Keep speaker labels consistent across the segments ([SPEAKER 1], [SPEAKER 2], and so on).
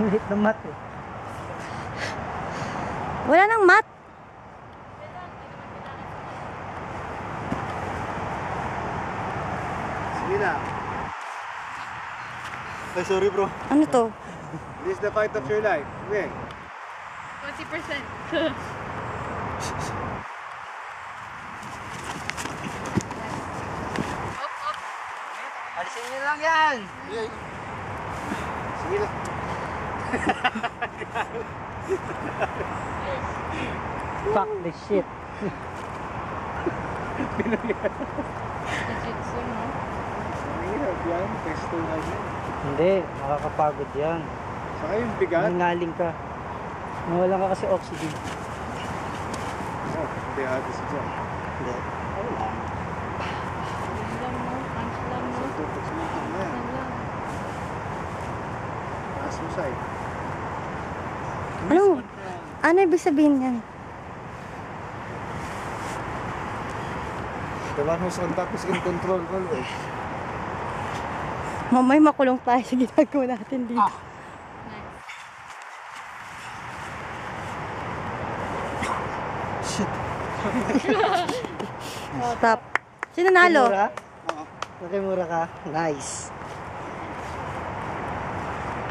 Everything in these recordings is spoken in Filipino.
[SPEAKER 1] Lit na mat eh.
[SPEAKER 2] Wala nang mat.
[SPEAKER 3] Sige na. Ay, sorry bro.
[SPEAKER 2] Ano to?
[SPEAKER 3] This is the fight of your life. Okay.
[SPEAKER 4] 20%.
[SPEAKER 1] Alisin nyo lang yan.
[SPEAKER 3] Sige na.
[SPEAKER 1] Fuck this shit.
[SPEAKER 4] Jiu-jitsu, no?
[SPEAKER 3] Mahirap yan. Pesto na yan.
[SPEAKER 1] Hindi, makakapagod yan.
[SPEAKER 3] Saka yung bigat.
[SPEAKER 1] Nangaling ka. Nawalan ka kasi oxygen.
[SPEAKER 3] Oh, hindi agos dyan.
[SPEAKER 1] Hindi. Wala.
[SPEAKER 4] Lang, no? Punch lang, no?
[SPEAKER 3] Tutok sa mga na yan.
[SPEAKER 4] Lang.
[SPEAKER 3] Taas mo sa'yo.
[SPEAKER 2] Ano? Ano ibig sabihin yan?
[SPEAKER 3] Kailangan mo sa tapos in control always.
[SPEAKER 2] Mamay makulong tayo sa ginagawa natin dito.
[SPEAKER 1] Shit.
[SPEAKER 2] Stop. Sino nalo?
[SPEAKER 1] Nakimura? Oo. Nakimura ka? Nice.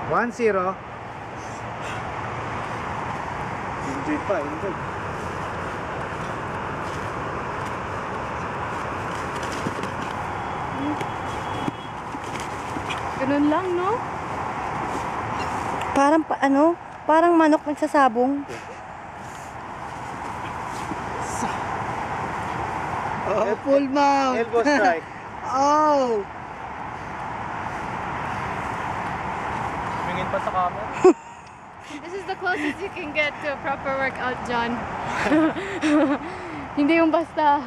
[SPEAKER 3] 1-0. Enjoy pa, enjoy.
[SPEAKER 4] Ganun lang, no?
[SPEAKER 2] Parang ano? Parang manok nagsasabong.
[SPEAKER 1] Oh, full mount.
[SPEAKER 3] Elbow strike.
[SPEAKER 1] Oh.
[SPEAKER 3] Tumingin pa sa camera.
[SPEAKER 4] This is the closest you can get to a proper workout, John. Hindi yung basta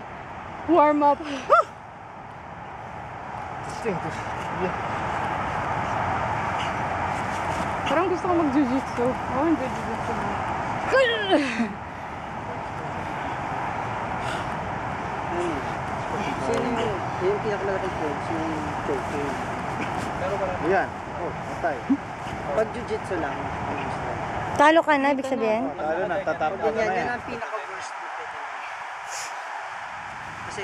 [SPEAKER 4] warm up. Parang gusto ko mag-jiu-jitsu. Oh, mag-jiu-jitsu na.
[SPEAKER 1] Sino yung pinakalaking coach yung choking?
[SPEAKER 3] Yan. Oh, patay.
[SPEAKER 1] Pag jiu-jitsu lang.
[SPEAKER 2] Talo ka na, ibig sabihin?
[SPEAKER 3] Talo na, tatap ka na
[SPEAKER 1] Ganyan, yan
[SPEAKER 3] yan.
[SPEAKER 1] ang pinaka-worst. Kasi,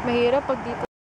[SPEAKER 4] Mahirap pag dito.